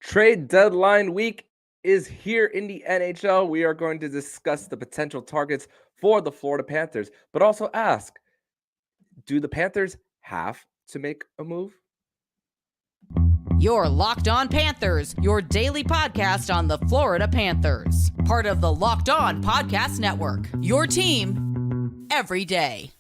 Trade deadline week is here in the NHL. We are going to discuss the potential targets for the Florida Panthers, but also ask, do the Panthers have to make a move? You're Locked On Panthers, your daily podcast on the Florida Panthers. Part of the Locked On Podcast Network, your team every day.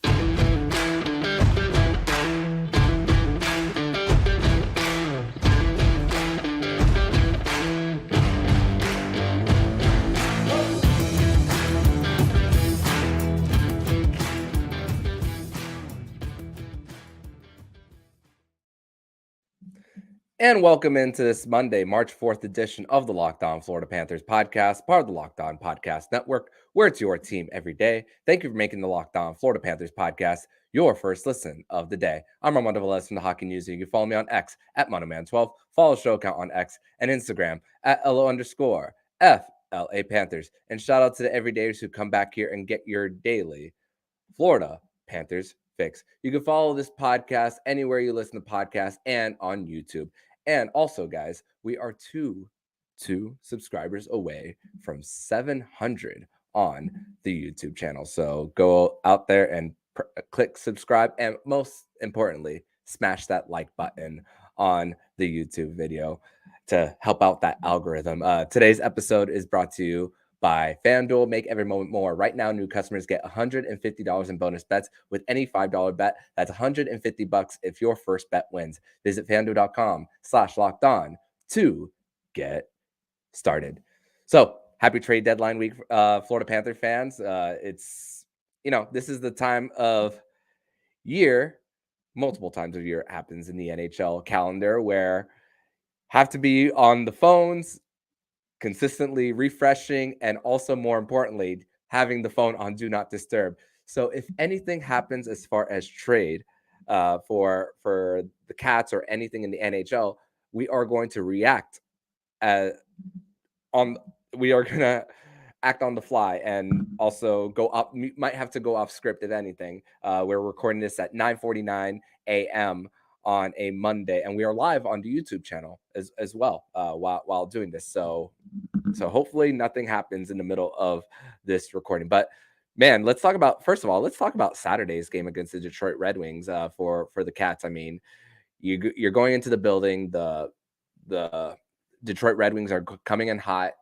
And welcome into this Monday, March 4th edition of the Locked On Florida Panthers podcast, part of the Locked On Podcast Network, where it's your team every day. Thank you for making the Locked On Florida Panthers podcast your first listen of the day. I'm Armando Velez from the Hockey News. You can follow me on X at MonoMan12. Follow the show account on X and Instagram at LO_FLA Panthers. And shout out to the everydayers who come back here and get your daily Florida Panthers fix. You can follow this podcast anywhere you listen to podcasts and on YouTube. And also, guys, we are two subscribers away from 700 on the YouTube channel. So go out there and click subscribe. And most importantly, smash that like button on the YouTube video to help out that algorithm. Today's episode is brought to you by FanDuel. Make every moment more. Right now, new customers get $150 in bonus bets with any $5 bet. That's $150 if your first bet wins. Visit FanDuel.com/lockedon to get started. So happy trade deadline week, Florida Panther fans. This is the time of year, multiple times of year it happens in the NHL calendar where have to be on the phones, consistently refreshing, and also more importantly, having the phone on do not disturb. So if anything happens as far as trade for the Cats or anything in the NHL, we are going to react we are going to act on the fly and also go up. Might have to go off script if anything. We're recording this at 9:49 a.m. on a Monday, and we are live on the YouTube channel as well while doing this. So hopefully nothing happens in the middle of this recording. But man, let's talk about Saturday's game against the Detroit Red Wings for the Cats. I mean, you're going into the building. The Detroit Red Wings are coming in hot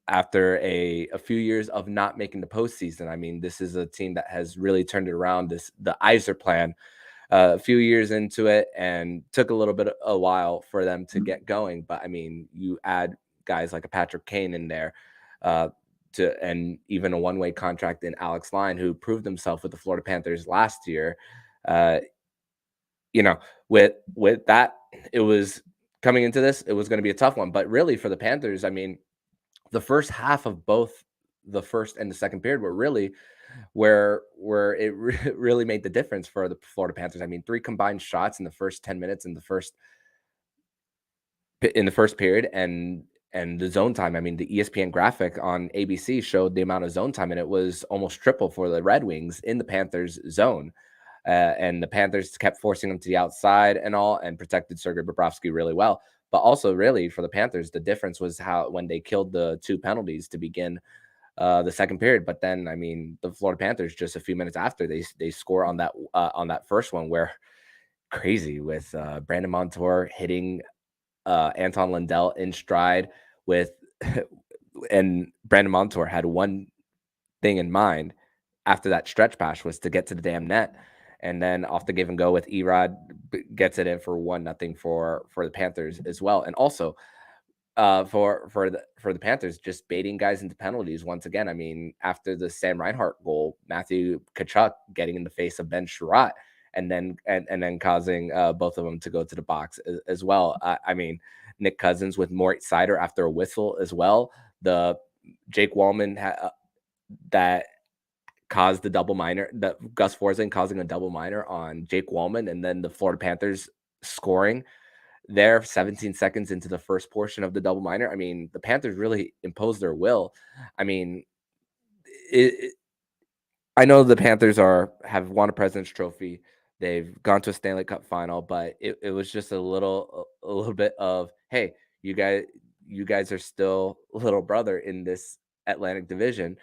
after a few years of not making the postseason. I mean, this is a team that has really turned it around. The Iser plan, a few years into it, and took a little bit a while for them to get going. But I mean, you add guys like a Patrick Kane in there, and even a one-way contract in Alex Line, who proved himself with the Florida Panthers last year. With that, it was coming into this, it was going to be a tough one. But really, for the Panthers, I mean, the first half of both the first and the second period were really where it really made the difference for the Florida Panthers. I mean, 3 combined shots in the first 10 minutes in the first period, and the zone time. I mean, the ESPN graphic on ABC showed the amount of zone time, and it was almost triple for the Red Wings in the Panthers zone. And the Panthers kept forcing them to the outside and protected Sergei Bobrovsky really well. But also, really, for the Panthers, the difference was when they killed the 2 penalties to begin the second period. But then, I mean, the Florida Panthers, just a few minutes after, they score on that first one, where crazy with Brandon Montour hitting Anton Lundell in stride and Brandon Montour had one thing in mind after that stretch pass was to get to the damn net. And then off the give and go with Erod gets it in for 1-0 for the Panthers as well. And also for the Panthers, just baiting guys into penalties once again. I mean, after the Sam Reinhart goal, Matthew Tkachuk getting in the face of Ben Sherratt and then causing both of them to go to the box as well. I mean, Nick Cousins with Moritz Seider after a whistle as well. The Jake Wallman that caused the double minor, that Gus Forsling causing a double minor on Jake Wallman, and then the Florida Panthers scoring there 17 seconds into the first portion of the double minor. I mean, the Panthers really imposed their will. I mean, I know the Panthers have won a President's Trophy. They've gone to a Stanley Cup final, but it was just a little bit of, hey, You guys, you guys are still little brother in this Atlantic Division.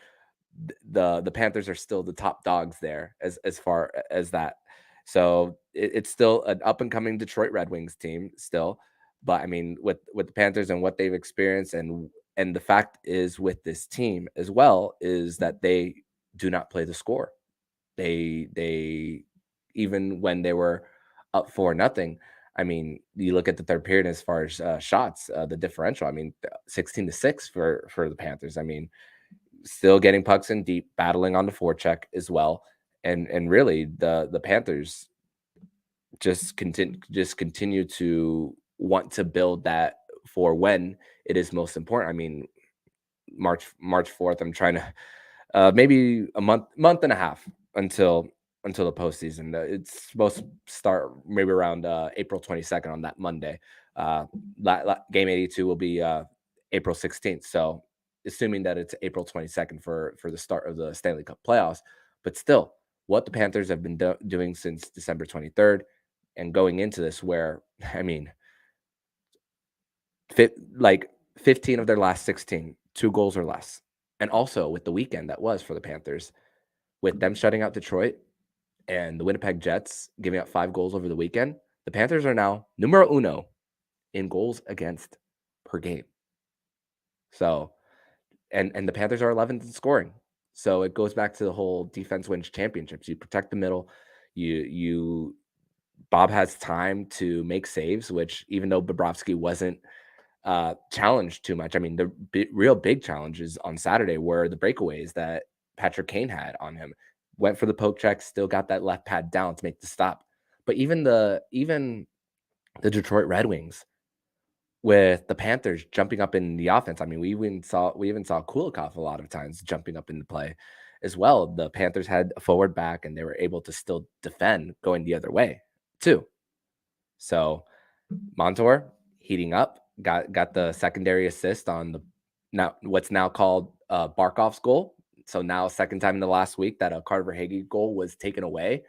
The Panthers are still the top dogs there as far as that. So it's still an up and coming Detroit Red Wings team still. But I mean, with the Panthers and what they've experienced, and the fact is with this team as well is that they do not play the score. They even when they were up 4-0. I mean, you look at the third period as far as shots, the differential. I mean, 16-6 for the Panthers. I mean, still getting pucks in deep, battling on the forecheck as well, and really the Panthers just continue to want to build that for when it is most important. I mean, March 4th. I'm trying to maybe a month and a half until the postseason. It's supposed to start maybe around April 22nd on that Monday. Game 82 will be April 16th. So assuming that it's April 22nd for the start of the Stanley Cup playoffs, but still, what the Panthers have been doing since December 23rd and going into this, where I mean, like 15 of their last 16, 2 goals or less. And also with the weekend that was for the Panthers, with them shutting out Detroit and the Winnipeg Jets giving up 5 goals over the weekend, the Panthers are now numero uno in goals against per game. So, and the Panthers are 11th in scoring. So it goes back to the whole defense wins championships. You protect the middle. You Bob has time to make saves, which even though Bobrovsky wasn't challenged too much. I mean, the real big challenges on Saturday were the breakaways that Patrick Kane had on him. Went for the poke check, still got that left pad down to make the stop. But even the Detroit Red Wings with the Panthers jumping up in the offense. I mean, we even saw Kulikov a lot of times jumping up in the play as well. The Panthers had a forward back and they were able to still defend going the other way too. So Montour heating up, got the secondary assist on the now what's now called Barkov's goal. So now second time in the last week that a Carter Hagee goal was taken away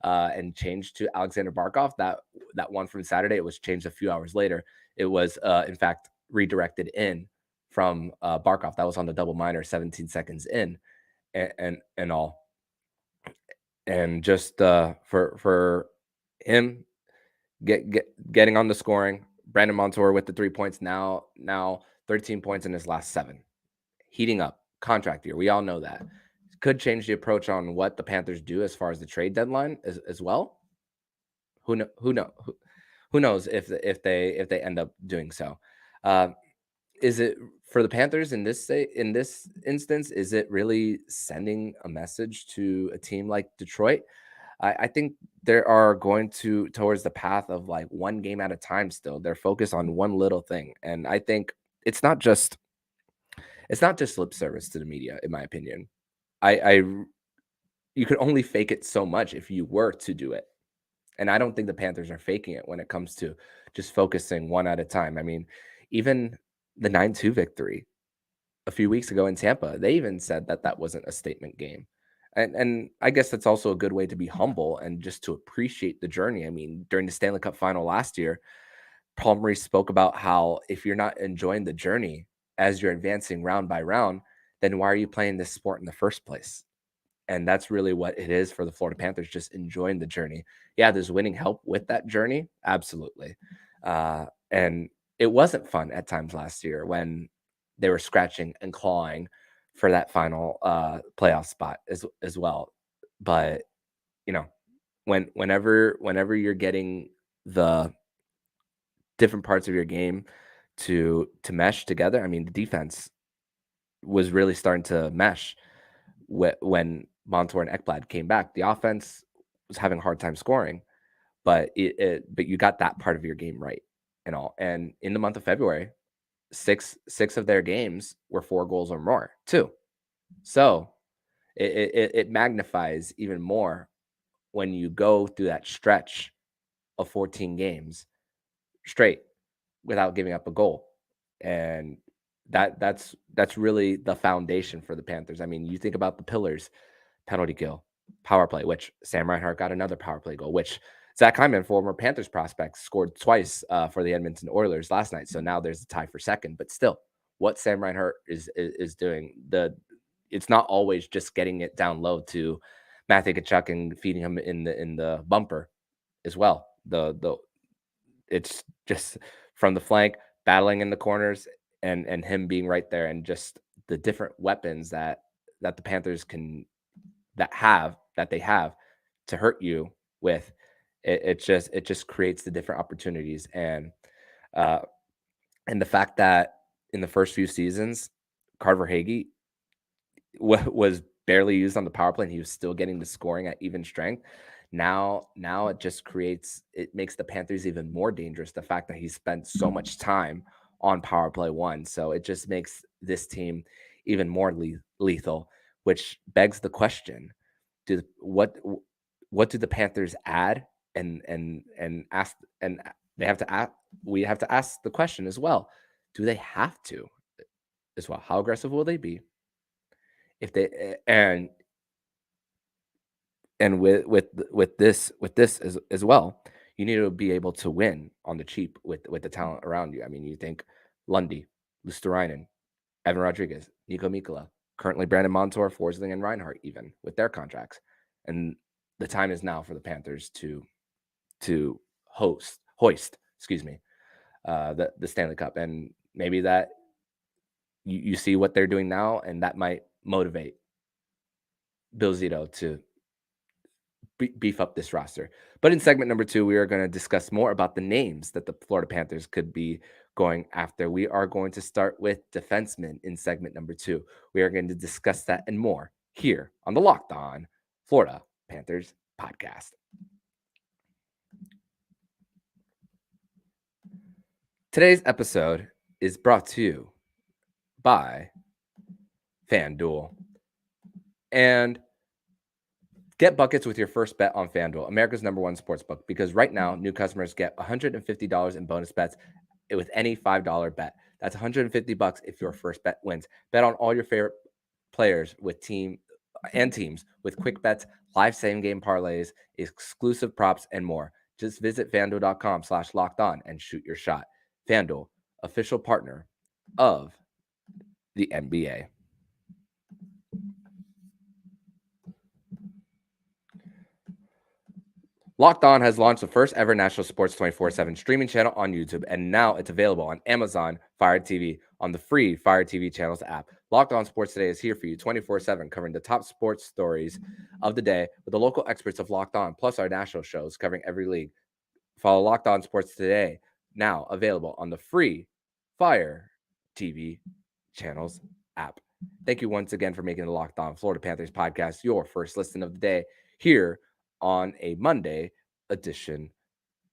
and changed to Alexander Barkov. That one from Saturday, it was changed a few hours later. It was in fact redirected in from Barkov. That was on the double minor, 17 seconds in, and all, and just for him getting on the scoring. Brandon Montour with the 3 points now 13 points in his last 7. Heating up, contract year. We all know that. Could change the approach on what the Panthers do as far as the trade deadline as well. Who knows if they end up doing so. Is it for the Panthers in this instance? Is it really sending a message to a team like Detroit? I think they are going towards the path of like one game at a time still. They're focused on one little thing. And I think it's not just lip service to the media, in my opinion. I you could only fake it so much if you were to do it. And I don't think the Panthers are faking it when it comes to just focusing one at a time. I mean, even the 9-2 victory a few weeks ago in Tampa, they even said that that wasn't a statement game. And I guess that's also a good way to be humble and just to appreciate the journey. I mean, during the Stanley Cup final last year, Paul Maurice spoke about how if you're not enjoying the journey as you're advancing round by round, then why are you playing this sport in the first place? And that's really what it is for the Florida Panthers, just enjoying the journey. Yeah, there's winning help with that journey. Absolutely. And it wasn't fun at times last year when they were scratching and clawing for that final playoff spot as well. But you know, whenever you're getting the different parts of your game to mesh together, I mean, the defense was really starting to mesh when Montour and Ekblad came back. The offense was having a hard time scoring, but but you got that part of your game right and all. And in the month of February, six of their games were 4 goals or more too. So it magnifies even more when you go through that stretch of 14 games straight without giving up a goal. And that's really the foundation for the Panthers. I mean, you think about the pillars: penalty kill, power play, which Sam Reinhart got another power play goal, which Zach Hyman, former Panthers prospect, scored twice for the Edmonton Oilers last night. So now there's a tie for second. But still, what Sam Reinhart is doing, it's not always just getting it down low to Matthew Tkachuk and feeding him in the bumper as well. It's just from the flank, battling in the corners, and him being right there, and just the different weapons that the Panthers they have to hurt you with. It just creates the different opportunities, uh, and the fact that in the first few seasons, Carver Hagee was barely used on the power play, and he was still getting the scoring at even strength. Now it makes the Panthers even more dangerous. The fact that he spent so much time on power play one, so it just makes this team even more lethal. Which begs the question: do what do the Panthers add? And ask, and they have to ask. We have to ask the question as well: do they have to as well? How aggressive will they be? If they and with this as well, you need to be able to win on the cheap with the talent around you. I mean, you think Lundy, Luosterainen, Evan Rodriguez, Nico Mikkola, currently Brandon Montour, Forsling, and Reinhart, even with their contracts. And the time is now for the Panthers to hoist, excuse me, the Stanley Cup, and maybe that you see what they're doing now, and that might motivate Bill Zito to beef up this roster. But in segment number 2, we are going to discuss more about the names that the Florida Panthers could be going after. We are going to start with defensemen in segment number 2. We are going to discuss that and more here on the Locked On Florida Panthers podcast. Today's episode is brought to you by FanDuel. And get buckets with your first bet on FanDuel, America's #1 sportsbook, because right now, new customers get $150 in bonus bets with any $5 bet. That's $150 if your first bet wins. Bet on all your favorite players with teams with quick bets, live same-game parlays, exclusive props, and more. Just visit FanDuel.com/lockedon and shoot your shot. FanDuel, official partner of the NBA. Locked On has launched the first ever national sports 24/7 streaming channel on YouTube, and now it's available on Amazon Fire TV on the free Fire TV channels app. Locked On Sports Today is here for you 24/7, covering the top sports stories of the day with the local experts of Locked On, plus our national shows covering every league. Follow Locked On Sports Today, now available on the free Fire TV channels app. Thank you once again for making the Locked On Florida Panthers podcast your first listen of the day here on a Monday edition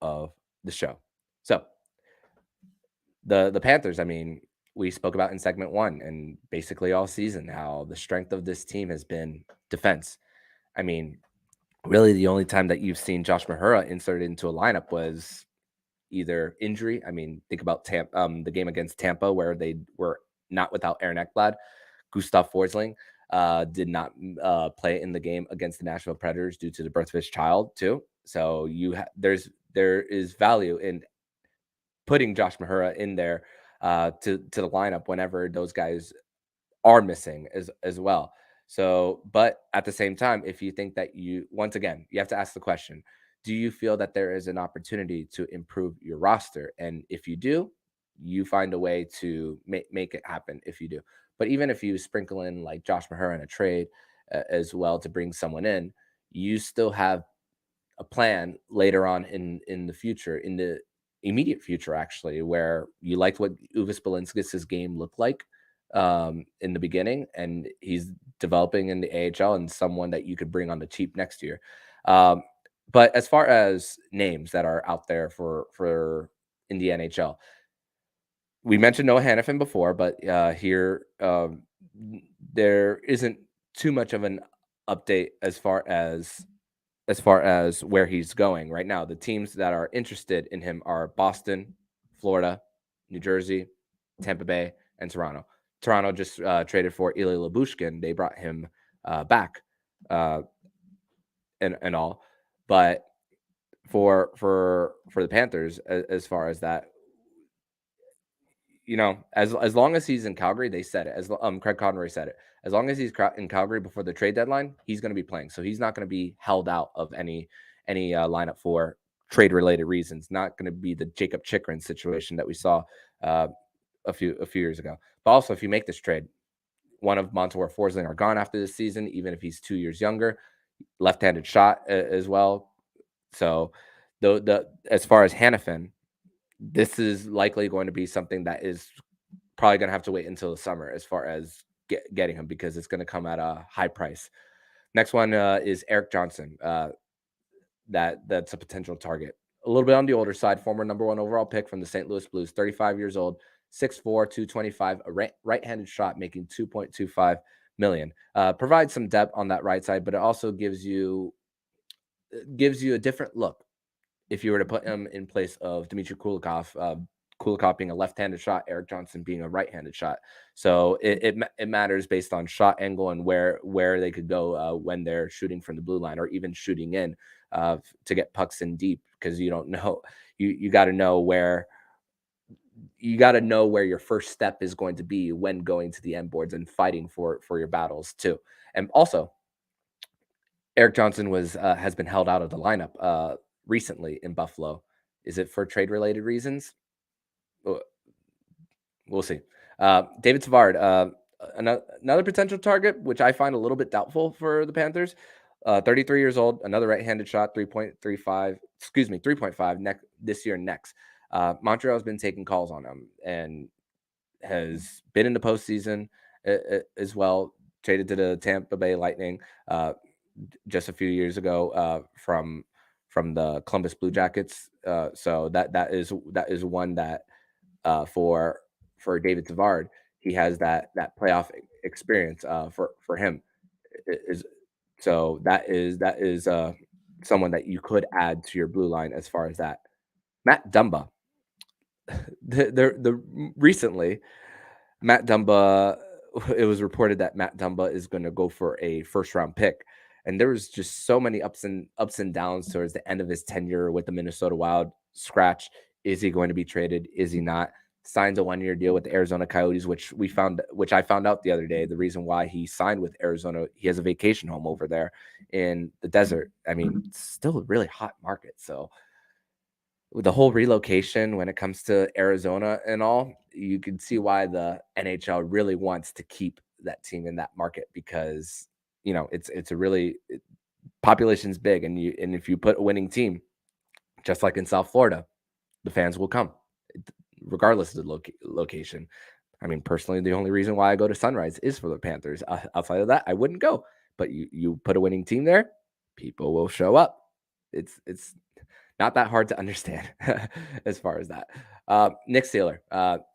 of the show. So the Panthers, I mean, we spoke about in segment 1 and basically all season how the strength of this team has been defense. I mean, really the only time that you've seen Josh Mahura inserted into a lineup was either injury. I mean, think about the game against Tampa where they were not without Aaron Ekblad. Gustav Forsling did not play in the game against the Nashville Predators due to the birth of his child too. So there is value in putting Josh Mahura in there to the lineup whenever those guys are missing as well. So, but at the same time, if you think that once again, you have to ask the question, do you feel that there is an opportunity to improve your roster? And if you do, you find a way to make it happen if you do. But even if you sprinkle in like Josh Mahura in a trade as well to bring someone in, you still have a plan later on in the future, in the immediate future, actually, where you liked what Uvis Belinskis' game looked like in the beginning, and he's developing in the AHL and someone that you could bring on the cheap next year. But as far as names that are out there for in the NHL, we mentioned Noah Hannafin before, but here there isn't too much of an update as far as where he's going right now. The teams that are interested in him are Boston, Florida, New Jersey, Tampa Bay, and Toronto. Toronto just traded for Ilya Lyubushkin. They brought him back and all. But for the Panthers as far as that. As long as he's in Calgary, they said it. As Craig Conroy said it. As long as he's in Calgary before the trade deadline, he's going to be playing. So he's not going to be held out of any lineup for trade related reasons. Not going to be the Jacob Chikrin situation that we saw uh, a few years ago. But also, if you make this trade, one of Montour Forsling are gone after this season, even if he's 2 years younger. Left-handed shot as well. So the as far as Hannafin, this is likely going to be something that is probably going to have to wait until the summer as far as getting him, because it's going to come at a high price. Next one is Eric Johnson. That's a potential target. A little bit on the older side, former number 1 overall pick from the St. Louis Blues, 35 years old, 6'4", 225, a right-handed shot, making $2.25 million. Provides some depth on that right side, but it also gives you a different look if you were to put him in place of Dmitry Kulikov. Kulikov being a left-handed shot, Eric Johnson being a right-handed shot. So it matters based on shot angle and where they could go when they're shooting from the blue line, or even shooting in to get pucks in deep, because you don't know. You got to know where. You got to know where your first step is going to be when going to the end boards and fighting for your battles too. And also, Eric Johnson has been held out of the lineup recently in Buffalo. Is it for trade related reasons? We'll see. David Savard, another potential target, which I find a little bit doubtful for the Panthers. 33 years old, another right-handed shot, 3.5 this year next. Montreal's been taking calls on him and has been in the postseason as well. Traded to the Tampa Bay Lightning just a few years ago from the Columbus Blue Jackets. So that is one that for David Savard, he has that playoff experience for him. So that is someone that you could add to your blue line as far as that. Matt Dumba. Recently, Matt Dumba, it was reported that Matt Dumba is going to go for a first-round pick. And there was just so many ups and downs towards the end of his tenure with the Minnesota Wild. Scratch, is he going to be traded? Is he not? Signs a 1-year deal with the Arizona Coyotes, which I found out the other day. The reason why he signed with Arizona, he has a vacation home over there in the desert. I mean, it's still a really hot market. So with the whole relocation when it comes to Arizona and all, you can see why the NHL really wants to keep that team in that market, because it's a really population's big, and if you put a winning team, just like in South Florida, the fans will come regardless of the location. I mean, personally, the only reason why I go to Sunrise is for the Panthers. Outside of that, I wouldn't go. But you put a winning team there, people will show up. It's not that hard to understand as far as that. Nick Seeler,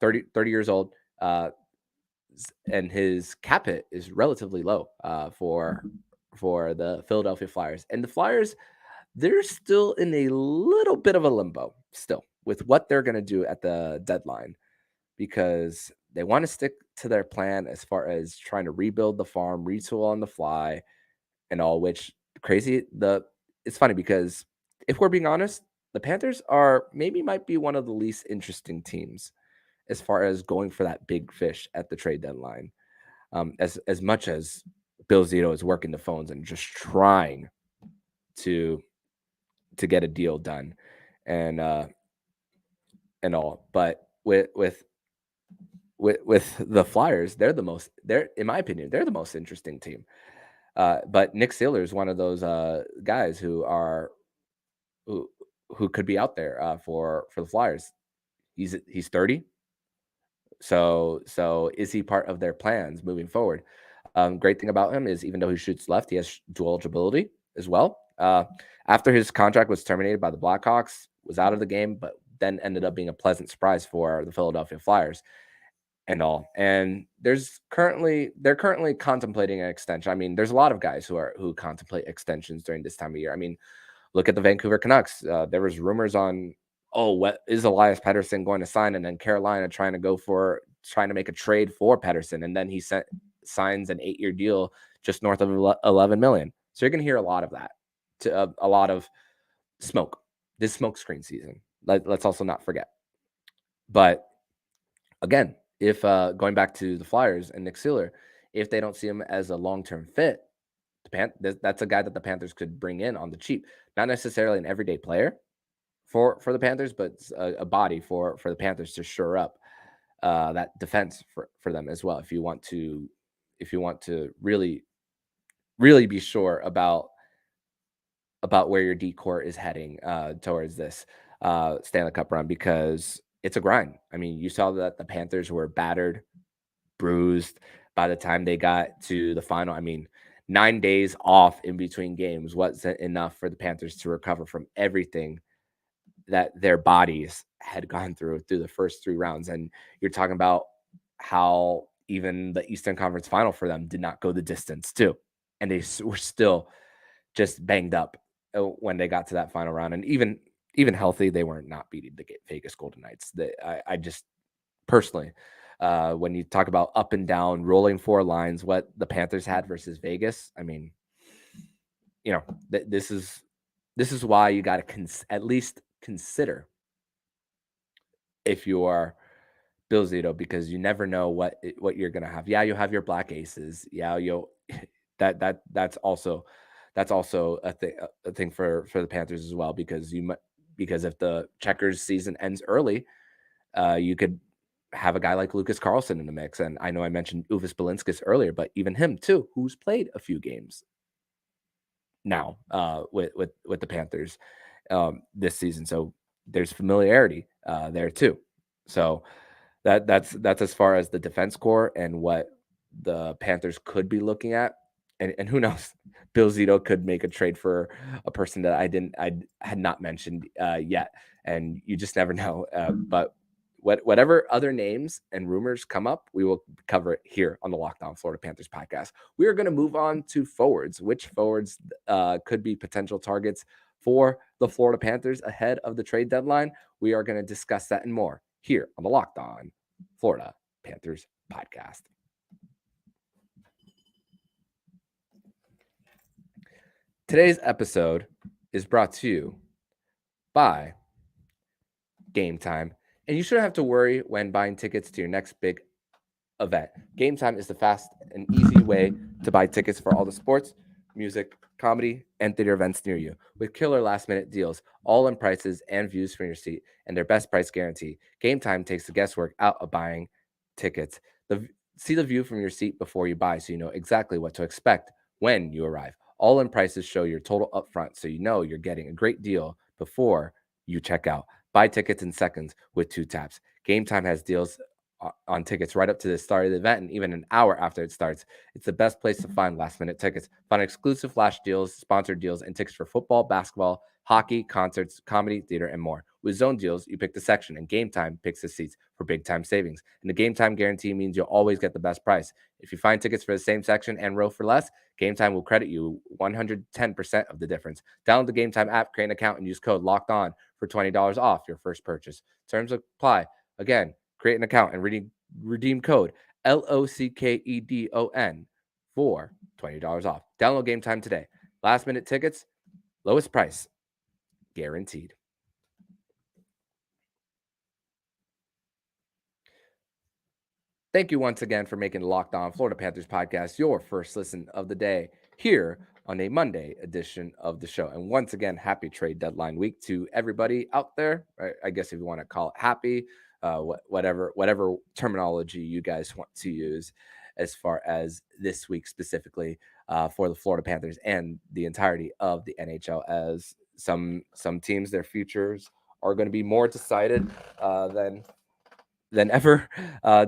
30 years old, and his cap hit is relatively low for the Philadelphia Flyers. And the Flyers, they're still in a little bit of a limbo still with what they're going to do at the deadline, because they want to stick to their plan as far as trying to rebuild the farm, retool on the fly, and all, which it's funny because if we're being honest, the Panthers might be one of the least interesting teams as far as going for that big fish at the trade deadline. As much as Bill Zito is working the phones and just trying to get a deal done and all, but with the Flyers, they're in my opinion, they're the most interesting team. But Nick Seeler is one of those guys who could be out there for the Flyers. He's 30. So is he part of their plans moving forward? Great thing about him is, even though he shoots left, he has dual eligibility as well. After his contract was terminated by the Blackhawks, was out of the game, but then ended up being a pleasant surprise for the Philadelphia Flyers and all. And they're currently contemplating an extension. I mean, there's a lot of guys who contemplate extensions during this time of year. I mean, look at the Vancouver Canucks. There was rumors on, what is Elias Pettersson going to sign? And then Carolina trying to make a trade for Pettersson. And then he signs an 8-year deal just north of $11 million. So you're going to hear a lot of that, a lot of smoke this smokescreen season. Let's also not forget. But again, if going back to the Flyers and Nick Seeler, if they don't see him as a long-term fit, that's a guy that the Panthers could bring in on the cheap. Not necessarily an everyday player for the Panthers, but a body for the Panthers to shore up that defense for them as well. If you want to really be sure about where your decor is heading towards this Stanley Cup run, because it's a grind. I mean, you saw that the Panthers were battered, bruised by the time they got to the final. I mean, 9 days off in between games wasn't enough for the Panthers to recover from everything that their bodies had gone through the first 3 rounds. And you're talking about how even the Eastern Conference final for them did not go the distance too. And they were still just banged up when they got to that final round. And even healthy, they weren't not beating the Vegas Golden Knights. I just personally, when you talk about up and down, rolling 4 lines, what the Panthers had versus Vegas, I mean, this is why you got to at least consider if you are Bill Zito, because you never know what you're gonna have. Yeah, you'll have your black aces. Yeah, you'll that's also a thing for the Panthers as well, because because if the Checkers season ends early, you could have a guy like Lucas Carlson in the mix. And I know I mentioned Uvis Balinskis earlier, but even him too, who's played a few games now with the Panthers this season. So there's familiarity there too. So that's as far as the defense core and what the Panthers could be looking at. And who knows, Bill Zito could make a trade for a person that I had not mentioned yet, and you just never know. But whatever other names and rumors come up, we will cover it here on the Locked On Florida Panthers podcast. We are going to move on to forwards. Which forwards could be potential targets for the Florida Panthers ahead of the trade deadline? We are going to discuss that and more here on the Locked On Florida Panthers podcast. Today's episode is brought to you by Game Time, and you shouldn't have to worry when buying tickets to your next big event. Game Time is the fast and easy way to buy tickets for all the sports, music, comedy, and theater events near you. With killer last-minute deals, all-in prices and views from your seat, and their best price guarantee, Game Time takes the guesswork out of buying tickets. See the view from your seat before you buy, so you know exactly what to expect when you arrive. All-in prices show your total upfront, so you know you're getting a great deal before you check out. Buy tickets in seconds with 2 taps. Game Time has deals on tickets right up to the start of the event and even an hour after it starts. It's the best place to find last-minute tickets. Find exclusive flash deals, sponsored deals, and tickets for football, basketball, hockey, concerts, comedy, theater, and more. With zone deals, you pick the section, and Game Time picks the seats for big-time savings. And the Game Time guarantee means you'll always get the best price. If you find tickets for the same section and row for less, Game Time will credit you 110% of the difference. Download the Game Time app, create an account, and use code LOCKEDON for $20 off your first purchase. Terms apply. Again, create an account and redeem code LOCKEDON for $20 off. Download Game Time today. Last minute tickets, lowest price, guaranteed. Thank you once again for making the Locked On Florida Panthers podcast your first listen of the day here on a Monday edition of the show. And once again, happy trade deadline week to everybody out there. I guess if you want to call it happy, whatever terminology you guys want to use as far as this week specifically for the Florida Panthers and the entirety of the NHL, as some teams, their futures are going to be more decided than ever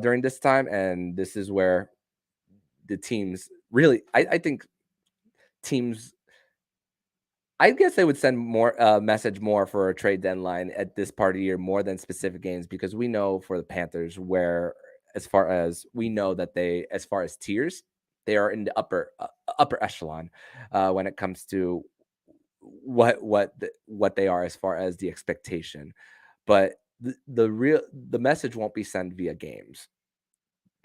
during this time. And this is where the teams really, I think teams, I guess they would send more message more for a trade deadline at this part of the year more than specific games, because we know for the Panthers where, as far as we know that they, as far as tiers, they are in the upper echelon when it comes to what they are as far as the expectation. But the message won't be sent via games.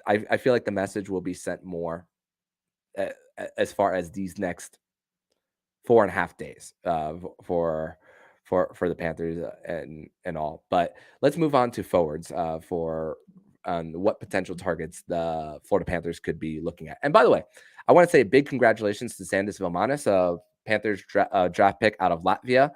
I feel like the message will be sent more as far as these next 4.5 days for for the Panthers and all. But let's move on to forwards for what potential targets the Florida Panthers could be looking at. And by the way, I want to say a big congratulations to Sandis Vilmanis, Panthers draft pick out of Latvia.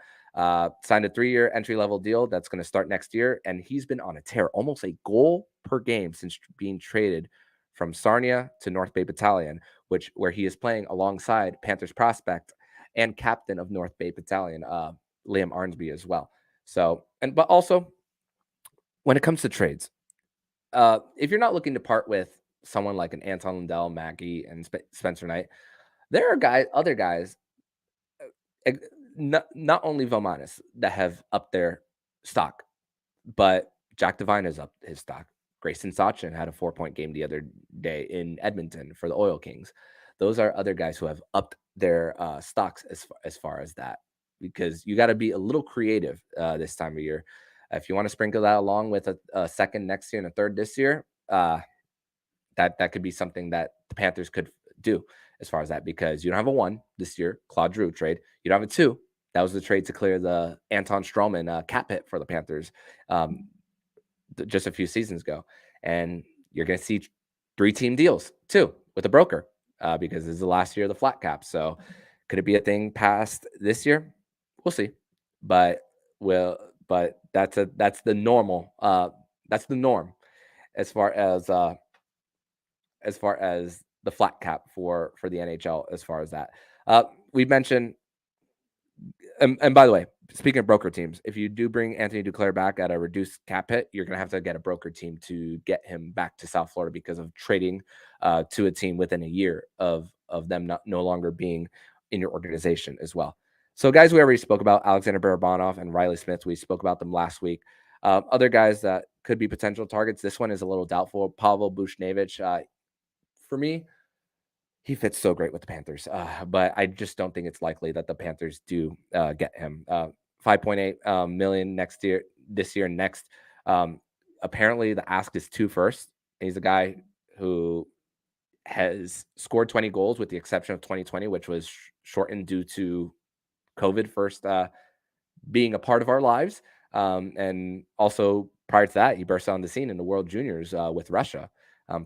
Signed a 3-year entry-level deal that's going to start next year, and he's been on a tear, almost a goal per game since being traded from Sarnia to North Bay Battalion, where he is playing alongside Panthers prospect and captain of North Bay Battalion, Liam Arnsby as well. So, but also when it comes to trades, if you're not looking to part with someone like an Anton Lundell, Mackey, and Spencer Knight, there are other guys, not only Vilmanis, that have upped their stock, but Jack Devine has upped his stock. Grayson Sachin had a 4-point game the other day in Edmonton for the Oil Kings. Those are other guys who have upped their stocks as far as that, because you got to be a little creative this time of year. If you want to sprinkle that along with a second next year and a third this year, that could be something that the Panthers could do as far as that, because you don't have a 1 this year, Claude Drew trade. You don't have a 2. That was the trade to clear the Anton Stroman cap hit for the Panthers just a few seasons ago. And you're going to see 3-team deals too with a broker because this is the last year of the flat cap. So could it be a thing past this year? We'll see. But that's the normal. That's the norm as far as the flat cap for the NHL. As far as that, we mentioned. And by the way, speaking of broker teams, if you do bring Anthony Duclair back at a reduced cap hit, you're going to have to get a broker team to get him back to South Florida because of trading to a team within a year of them no longer being in your organization as well. So guys, we already spoke about Alexander Barabanov and Riley Smith. We spoke about them last week. Other guys that could be potential targets. This one is a little doubtful. Pavel Buchnevich. For me, he fits so great with the Panthers, but I just don't think it's likely that the Panthers do get him. 5.8 million this year, next. Apparently, the ask is 2 firsts. He's a guy who has scored 20 goals, with the exception of 2020, which was shortened due to COVID first being a part of our lives. And also prior to that, he burst on the scene in the World Juniors with Russia.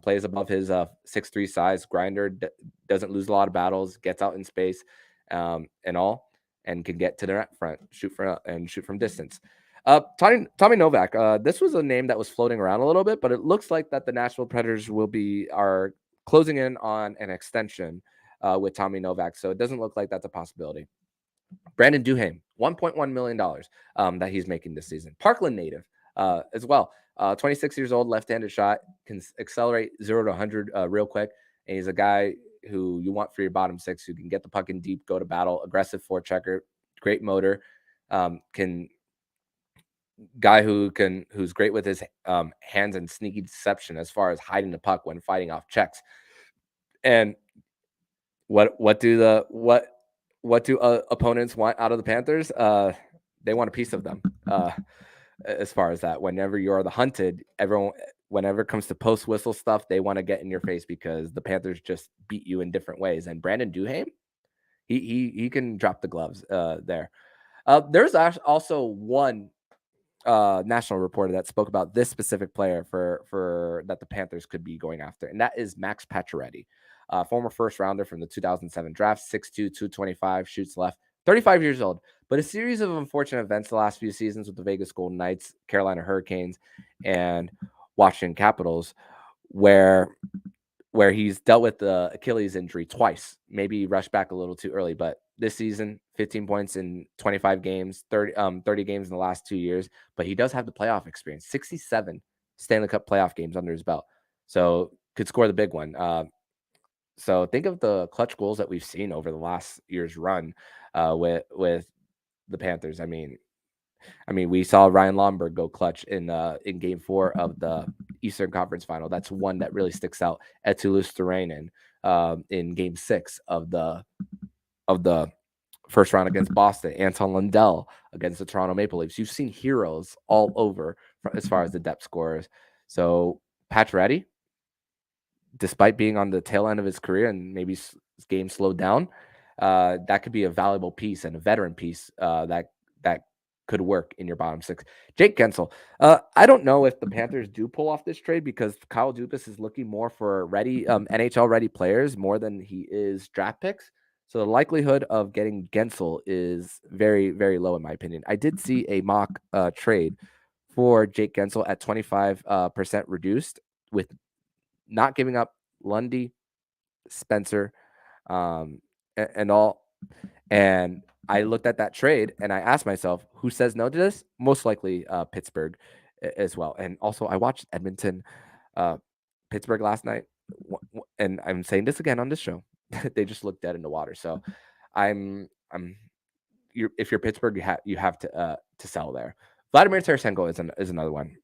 Plays above his 6'3" size, grinder, doesn't lose a lot of battles, gets out in space and can get to the net front, shoot from distance. Tommy Novak, this was a name that was floating around a little bit, but it looks like that the Nashville Predators are closing in on an extension with Tommy Novak, so it doesn't look like that's a possibility. Brandon Duhaime, $1.1 million that he's making this season. Parkland native as well. 26 years old, left-handed shot, can accelerate 0 to 100 real quick. And he's a guy who you want for your bottom six, who can get the puck in deep, go to battle, aggressive forechecker, great motor, who's great with his hands and sneaky deception as far as hiding the puck when fighting off checks. And what do opponents want out of the Panthers? They want a piece of them. As far as that, whenever you're the hunted, whenever it comes to post whistle stuff, they want to get in your face because the Panthers just beat you in different ways. And Brandon Duhaime, he can drop the gloves there. There's also one national reporter that spoke about this specific player for that the Panthers could be going after, and that is Max Pacioretty, former first rounder from the 2007 draft, 6'2", 225, shoots left, 35 years old. But a series of unfortunate events the last few seasons with the Vegas Golden Knights, Carolina Hurricanes, and Washington Capitals, where he's dealt with the Achilles injury twice. Maybe he rushed back a little too early, but this season, 15 points in 25 games, 30 games in the last 2 years. But he does have the playoff experience, 67 Stanley Cup playoff games under his belt. So could score the big one. So think of the clutch goals that we've seen over the last year's run with the Panthers. I mean, we saw Ryan Lomberg go clutch in Game 4 of the Eastern Conference Final. That's one that really sticks out. Eetu Luostarinen in Game 6 of the first round against Boston. Anton Lundell against the Toronto Maple Leafs. You've seen heroes all over as far as the depth scorers. So Pacioretty, despite being on the tail end of his career and maybe his game slowed down, that could be a valuable piece and a veteran piece that could work in your bottom six. Jake Gensel. I don't know if the Panthers do pull off this trade because Kyle Dubas is looking more for ready NHL ready players more than he is draft picks. So the likelihood of getting Gensel is very, very low in my opinion. I did see a mock trade for Jake Gensel at 25% reduced with not giving up Lundy, Spencer, and all. And I looked at that trade and I asked myself, who says no to this? Most likely Pittsburgh as well. And also, I watched Edmonton, Pittsburgh last night, and I'm saying this again on this show. They just looked dead in the water. So, I'm if you're Pittsburgh, you have to sell there. Vladimir Tarasenko is another one.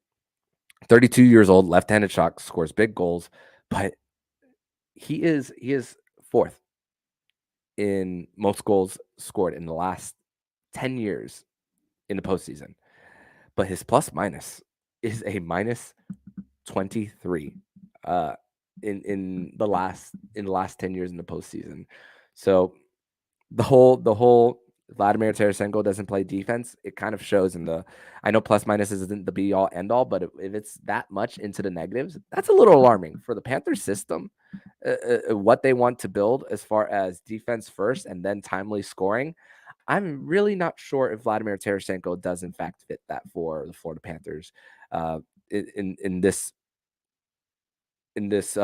32 years old, left-handed shot, scores big goals, but he is fourth in most goals scored in the last 10 years in the postseason. But his plus minus is a minus 23 in the last 10 years in the postseason. So the whole Vladimir Tarasenko doesn't play defense. It kind of shows in the. I know plus minus isn't the be all end all, but if it's that much into the negatives, that's a little alarming for the Panthers system. What they want to build as far as defense first and then timely scoring. I'm really not sure if Vladimir Tarasenko does in fact fit that for the Florida Panthers in this in this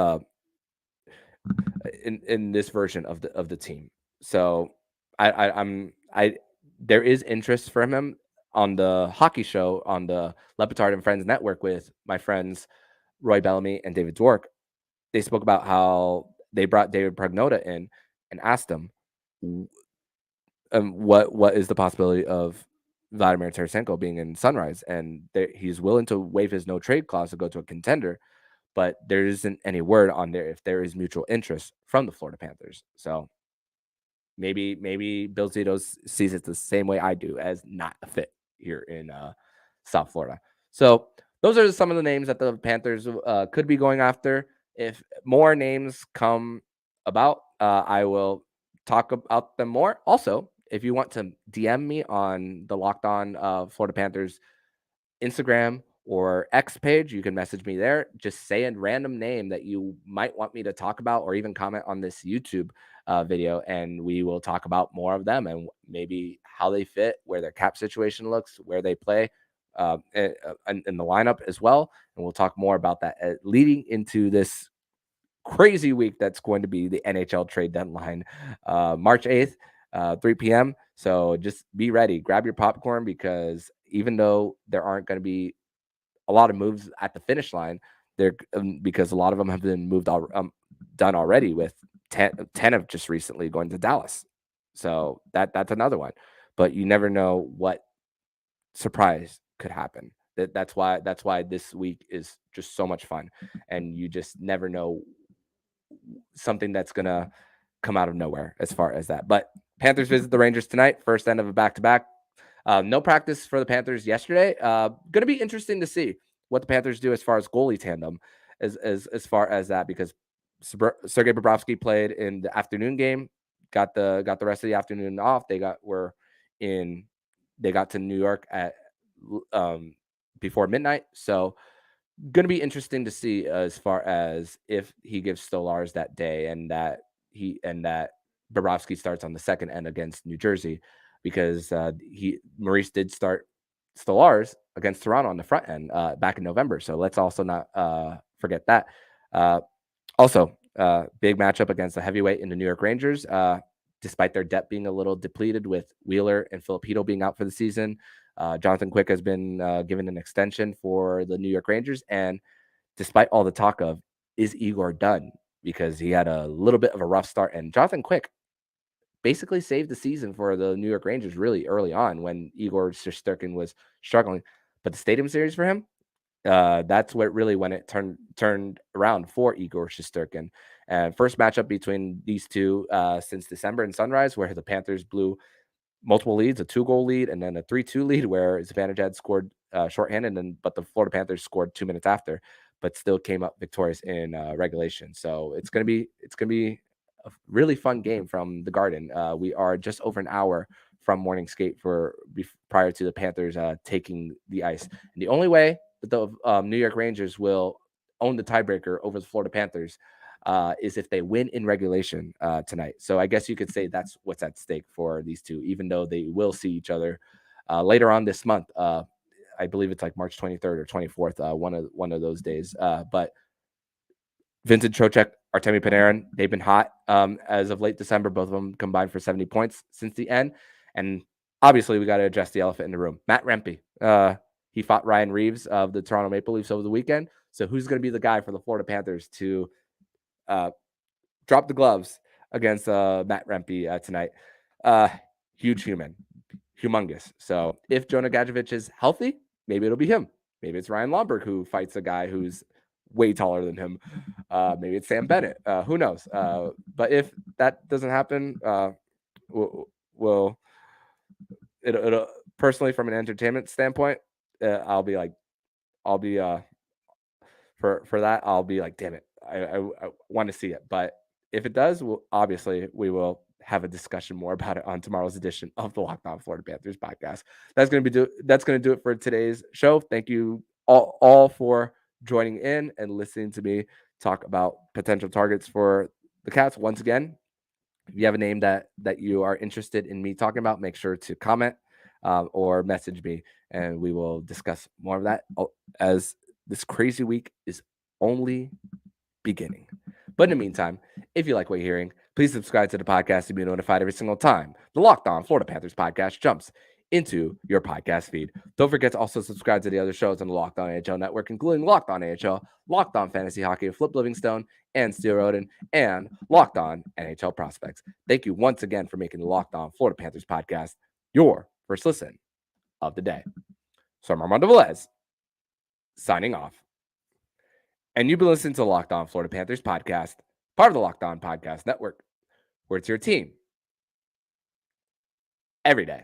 in this version of the team. So I there is interest from him on the hockey show on the Lepetard and Friends Network with my friends Roy Bellamy and David Dwork. They spoke about how they brought David Pragnota in and asked him what is the possibility of Vladimir Tarasenko being in Sunrise, and he's willing to waive his no trade clause to go to a contender, but there isn't any word on there if there is mutual interest from the Florida Panthers. So maybe Bill Zito sees it the same way I do, as not a fit here in South Florida. So those are some of the names that the Panthers could be going after. If more names come about, I will talk about them more. Also, if you want to DM me on the Locked On Florida Panthers Instagram or X page, you can message me there. Just say a random name that you might want me to talk about, or even comment on this YouTube video, and we will talk about more of them and maybe how they fit, where their cap situation looks, where they play in the lineup as well. And we'll talk more about that leading into this crazy week that's going to be the NHL trade deadline, March 8th, 3 p.m. So just be ready. Grab your popcorn, because even though there aren't going to be a lot of moves at the finish line, there because a lot of them have been done already, with 10 of just recently going to Dallas. So that's another one. But you never know what surprise could happen. That's why this week is just so much fun, and you just never know something that's gonna come out of nowhere as far as that. But Panthers visit the Rangers tonight, first end of a back-to-back. No practice for the Panthers yesterday. Going to be interesting to see what the Panthers do as far as goalie tandem, as far as that, because Sergei Bobrovsky played in the afternoon game, got the rest of the afternoon off. They got to New York at before midnight, so going to be interesting to see as far as if he gives Stolarz that day, and that Bobrovsky starts on the second end against New Jersey, because Maurice did start Stolarz against Toronto on the front end back in November. So let's also not forget that. Also, big matchup against the heavyweight in the New York Rangers. Despite their depth being a little depleted, with Wheeler and Filipino being out for the season, Jonathan Quick has been given an extension for the New York Rangers. And despite all the talk of, is Igor done? Because he had a little bit of a rough start, and Jonathan Quick basically saved the season for the New York Rangers really early on when Igor Shesterkin was struggling. But the Stadium Series for him, that's when it turned around for Igor Shesterkin. And first matchup between these two since December in Sunrise, where the Panthers blew multiple leads, a 2-goal lead and then a 3-2 lead, where Zibanejad scored shorthanded, but the Florida Panthers scored 2 minutes after, but still came up victorious in regulation. So it's gonna be a really fun game from the Garden. We are just over an hour from morning skate prior to the Panthers taking the ice. And the only way that the New York Rangers will own the tiebreaker over the Florida Panthers is if they win in regulation tonight. So I guess you could say that's what's at stake for these two, even though they will see each other later on this month. I believe it's like March 23rd or 24th, one of those days. But Vincent Trocheck, Artemi Panarin, they've been hot as of late December. Both of them combined for 70 points since the end. And obviously, we got to address the elephant in the room. Matt Rempe. He fought Ryan Reeves of the Toronto Maple Leafs over the weekend. So who's going to be the guy for the Florida Panthers to drop the gloves against Matt Rempe tonight? Huge human. Humongous. So if Jonah Gadjevich is healthy, maybe it'll be him. Maybe it's Ryan Lomberg who fights a guy who's way taller than him. Maybe it's Sam Bennett. Who knows? But if that doesn't happen, it'll personally, from an entertainment standpoint, for that, I'll be like, damn it, I want to see it. But if it does, we will have a discussion more about it on tomorrow's edition of the Locked On Florida Panthers podcast. That's going to do it for today's show. Thank you all for joining in and listening to me talk about potential targets for the Cats. Once again, if you have a name that you are interested in me talking about, make sure to comment or message me, and we will discuss more of that as this crazy week is only beginning. But in the meantime, if you like what you're hearing, please subscribe to the podcast to be notified every single time the Locked On Florida Panthers podcast jumps into your podcast feed. Don't forget to also subscribe to the other shows on the Locked On NHL network, including Locked On NHL, Locked On Fantasy Hockey with Flip Livingstone and Steele Roden, and Locked On NHL Prospects. Thank you once again for making the Locked On Florida Panthers podcast your first listen of the day. So I'm Armando Velez, signing off. And you've been listening to the Locked On Florida Panthers podcast, part of the Locked On Podcast Network, where it's your team every day.